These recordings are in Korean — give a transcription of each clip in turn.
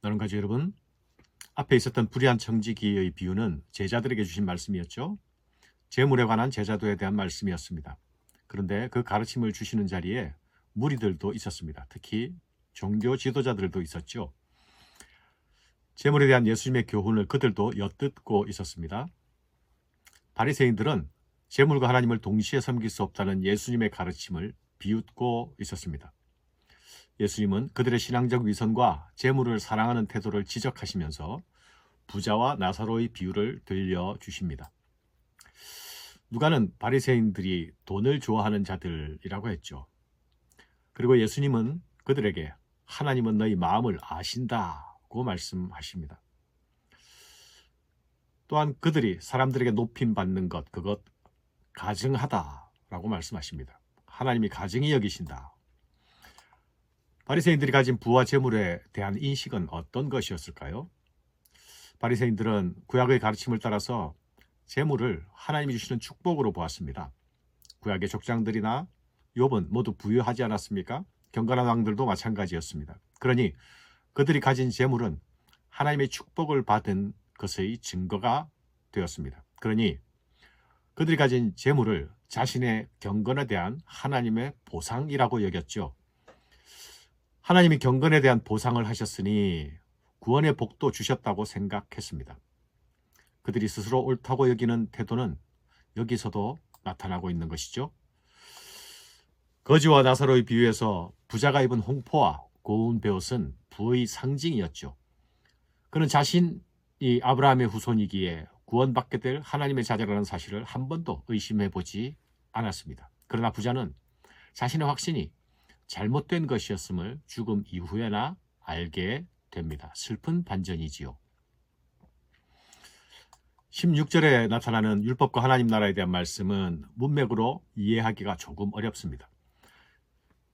나는 가족 여러분, 앞에 있었던 불의한 청지기의 비유는 제자들에게 주신 말씀이었죠. 재물에 관한 제자도에 대한 말씀이었습니다. 그런데 그 가르침을 주시는 자리에 무리들도 있었습니다. 특히 종교 지도자들도 있었죠. 재물에 대한 예수님의 교훈을 그들도 엿듣고 있었습니다. 바리새인들은 재물과 하나님을 동시에 섬길 수 없다는 예수님의 가르침을 비웃고 있었습니다. 예수님은 그들의 신앙적 위선과 재물을 사랑하는 태도를 지적하시면서 부자와 나사로의 비유를 들려주십니다. 누가는 바리새인들이 돈을 좋아하는 자들이라고 했죠. 그리고 예수님은 그들에게 하나님은 너희 마음을 아신다고 말씀하십니다. 또한 그들이 사람들에게 높임받는 것, 그것 가증하다라고 말씀하십니다. 하나님이 가증히 여기신다. 바리새인들이 가진 부와 재물에 대한 인식은 어떤 것이었을까요? 바리새인들은 구약의 가르침을 따라서 재물을 하나님이 주시는 축복으로 보았습니다. 구약의 족장들이나 욥은 모두 부유하지 않았습니까? 경건한 왕들도 마찬가지였습니다. 그러니 그들이 가진 재물은 하나님의 축복을 받은 것의 증거가 되었습니다. 그러니 그들이 가진 재물을 자신의 경건에 대한 하나님의 보상이라고 여겼죠. 하나님이 경건에 대한 보상을 하셨으니 구원의 복도 주셨다고 생각했습니다. 그들이 스스로 옳다고 여기는 태도는 여기서도 나타나고 있는 것이죠. 거지와 나사로의 비유에서 부자가 입은 홍포와 고운 베옷은 부의 상징이었죠. 그는 자신이 아브라함의 후손이기에 구원받게 될 하나님의 자녀라는 사실을 한 번도 의심해 보지 않았습니다. 그러나 부자는 자신의 확신이 잘못된 것이었음을 죽음 이후에나 알게 됩니다. 슬픈 반전이지요. 16절에 나타나는 율법과 하나님 나라에 대한 말씀은 문맥으로 이해하기가 조금 어렵습니다.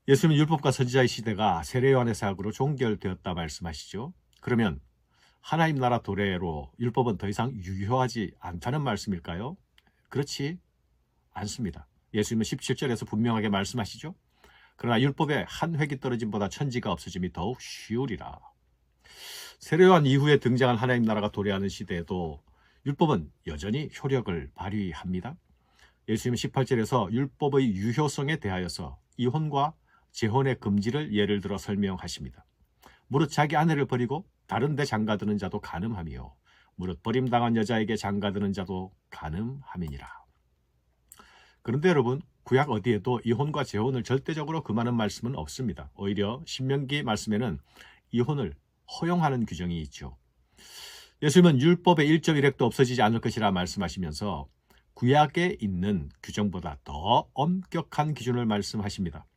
예수님은 율법과 선지자의 시대가 세례 요한의 사역으로 종결되었다 말씀하시죠. 그러면 하나님 나라 도래로 율법은 더 이상 유효하지 않다는 말씀일까요? 그렇지 않습니다. 예수님은 17절에서 분명하게 말씀하시죠. 그러나 율법의 한 획이 떨어짐보다 천지가 없어짐이 더욱 쉬우리라. 세례 요한 이후에 등장한 하나님 나라가 도래하는 시대에도 율법은 여전히 효력을 발휘합니다. 예수님은 18절에서 율법의 유효성에 대하여서 이혼과 재혼의 금지를 예를 들어 설명하십니다. 무릇 자기 아내를 버리고 다른 데 장가드는 자도 간음하며 무릇 버림당한 여자에게 장가드는 자도 간음함이니라. 그런데 여러분, 구약 어디에도 이혼과 재혼을 절대적으로 금하는 말씀은 없습니다. 오히려 신명기 말씀에는 이혼을 허용하는 규정이 있죠. 예수님은 율법의 1.1획도 없어지지 않을 것이라 말씀하시면서 구약에 있는 규정보다 더 엄격한 기준을 말씀하십니다.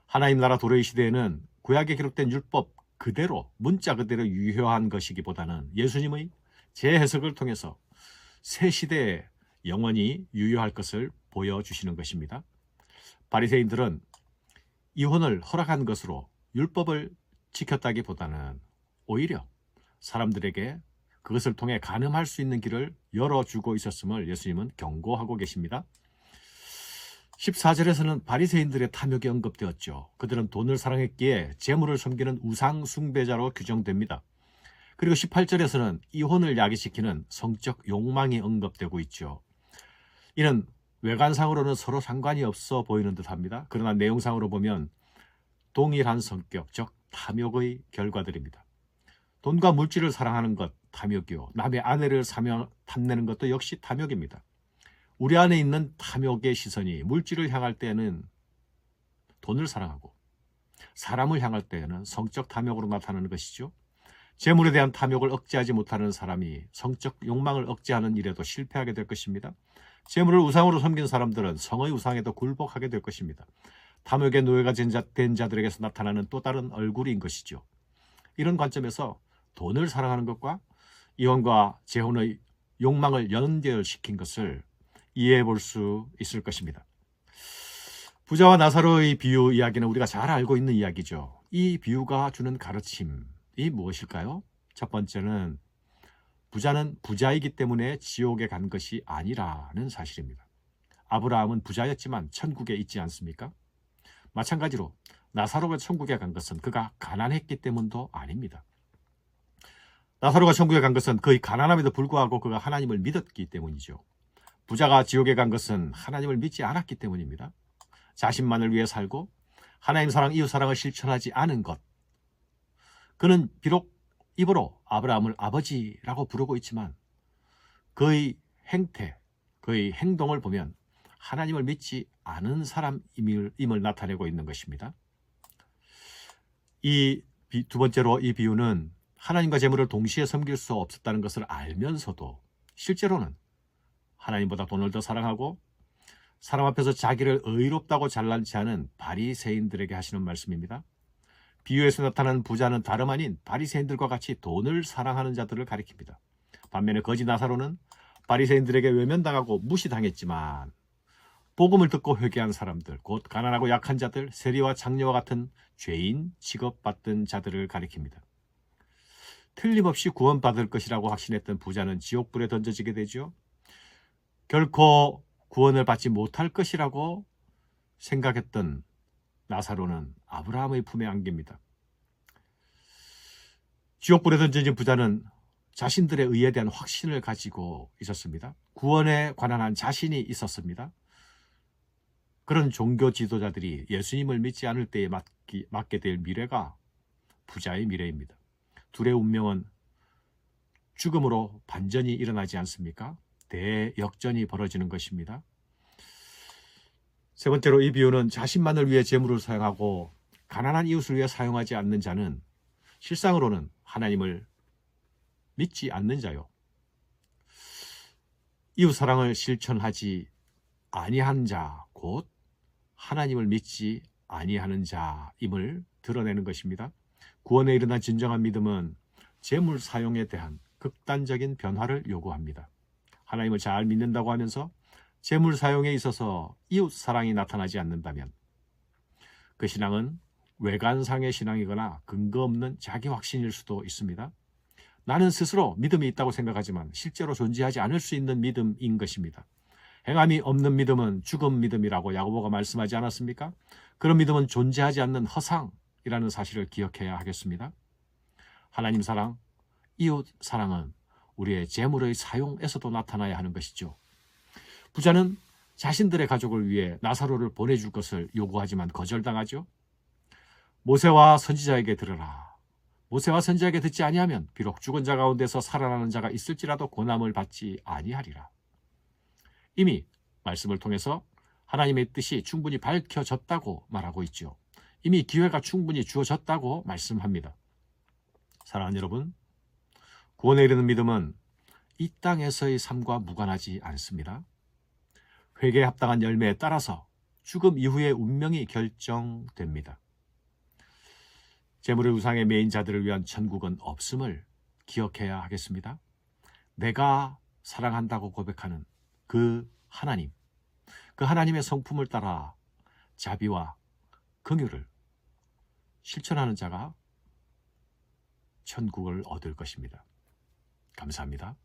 하나님 나라 도래의 시대에는 구약에 기록된 율법 그대로 문자 그대로 유효한 것이기보다는 예수님의 재해석을 통해서 새 시대에 영원히 유효할 것을 보여주시는 것입니다. 바리새인들은 이혼을 허락한 것으로 율법을 지켰다기보다는 오히려 사람들에게 그것을 통해 간음할 수 있는 길을 열어주고 있었음을 예수님은 경고하고 계십니다. 14절에서는 바리새인들의 탐욕이 언급되었죠. 그들은 돈을 사랑했기에 재물을 섬기는 우상 숭배자로 규정됩니다. 그리고 18절에서는 이혼을 야기시키는 성적 욕망이 언급되고 있죠. 이는 외관상으로는 서로 상관이 없어 보이는 듯합니다. 그러나 내용상으로 보면 동일한 성격, 즉 탐욕의 결과들입니다. 돈과 물질을 사랑하는 것 탐욕이요, 남의 아내를 사며 탐내는 것도 역시 탐욕입니다. 우리 안에 있는 탐욕의 시선이 물질을 향할 때에는 돈을 사랑하고 사람을 향할 때에는 성적 탐욕으로 나타나는 것이죠. 재물에 대한 탐욕을 억제하지 못하는 사람이 성적 욕망을 억제하는 일에도 실패하게 될 것입니다. 재물을 우상으로 섬긴 사람들은 성의 우상에도 굴복하게 될 것입니다. 탐욕의 노예가 된 자들에게서 나타나는 또 다른 얼굴인 것이죠. 이런 관점에서 돈을 사랑하는 것과 이혼과 재혼의 욕망을 연결시킨 것을 이해해 볼 수 있을 것입니다. 부자와 나사로의 비유 이야기는 우리가 잘 알고 있는 이야기죠. 이 비유가 주는 가르침이 무엇일까요? 첫 번째는 부자는 부자이기 때문에 지옥에 간 것이 아니라는 사실입니다. 아브라함은 부자였지만 천국에 있지 않습니까? 마찬가지로 나사로가 천국에 간 것은 그가 가난했기 때문도 아닙니다. 나사로가 천국에 간 것은 그의 가난함에도 불구하고 그가 하나님을 믿었기 때문이죠. 부자가 지옥에 간 것은 하나님을 믿지 않았기 때문입니다. 자신만을 위해 살고 하나님 사랑, 이웃 사랑을 실천하지 않은 것. 그는 비록 입으로 아브라함을 아버지라고 부르고 있지만 그의 행태, 그의 행동을 보면 하나님을 믿지 않은 사람임을 나타내고 있는 것입니다. 두 번째로 이 비유는 하나님과 재물을 동시에 섬길 수 없었다는 것을 알면서도 실제로는 하나님보다 돈을 더 사랑하고 사람 앞에서 자기를 의롭다고 잘난 체하는 바리새인들에게 하시는 말씀입니다. 비유에서 나타난 부자는 다름 아닌 바리새인들과 같이 돈을 사랑하는 자들을 가리킵니다. 반면에 거지 나사로는 바리새인들에게 외면당하고 무시당했지만 복음을 듣고 회개한 사람들, 곧 가난하고 약한 자들, 세리와 장녀와 같은 죄인 취급받던 자들을 가리킵니다. 틀림없이 구원받을 것이라고 확신했던 부자는 지옥불에 던져지게 되죠. 결코 구원을 받지 못할 것이라고 생각했던 나사로는 아브라함의 품에 안깁니다. 지옥불에 던져진 부자는 자신들의 의에 대한 확신을 가지고 있었습니다. 구원에 관한 한 자신이 있었습니다. 그런 종교 지도자들이 예수님을 믿지 않을 때에 맞게 될 미래가 부자의 미래입니다. 둘의 운명은 죽음으로 반전이 일어나지 않습니까? 대역전이 벌어지는 것입니다. 세 번째로 이 비유는 자신만을 위해 재물을 사용하고 가난한 이웃을 위해 사용하지 않는 자는 실상으로는 하나님을 믿지 않는 자요. 이웃 사랑을 실천하지 아니한 자, 곧 하나님을 믿지 아니하는 자임을 드러내는 것입니다. 구원에 이르는 진정한 믿음은 재물 사용에 대한 극단적인 변화를 요구합니다. 하나님을 잘 믿는다고 하면서 재물 사용에 있어서 이웃 사랑이 나타나지 않는다면 그 신앙은 외관상의 신앙이거나 근거 없는 자기 확신일 수도 있습니다. 나는 스스로 믿음이 있다고 생각하지만 실제로 존재하지 않을 수 있는 믿음인 것입니다. 행함이 없는 믿음은 죽은 믿음이라고 야고보가 말씀하지 않았습니까? 그런 믿음은 존재하지 않는 허상이라는 사실을 기억해야 하겠습니다. 하나님 사랑, 이웃 사랑은 우리의 재물의 사용에서도 나타나야 하는 것이죠. 부자는 자신들의 가족을 위해 나사로를 보내줄 것을 요구하지만 거절당하죠. 모세와 선지자에게 들으라. 모세와 선지자에게 듣지 아니하면 비록 죽은 자 가운데서 살아나는 자가 있을지라도 고난을 받지 아니하리라. 이미 말씀을 통해서 하나님의 뜻이 충분히 밝혀졌다고 말하고 있죠. 이미 기회가 충분히 주어졌다고 말씀합니다. 사랑하는 여러분, 구원에 이르는 믿음은 이 땅에서의 삶과 무관하지 않습니다. 회개에 합당한 열매에 따라서 죽음 이후의 운명이 결정됩니다. 재물의 우상의 매인 자들을 위한 천국은 없음을 기억해야 하겠습니다. 내가 사랑한다고 고백하는 그 하나님, 그 하나님의 성품을 따라 자비와 긍휼을 실천하는 자가 천국을 얻을 것입니다. 감사합니다.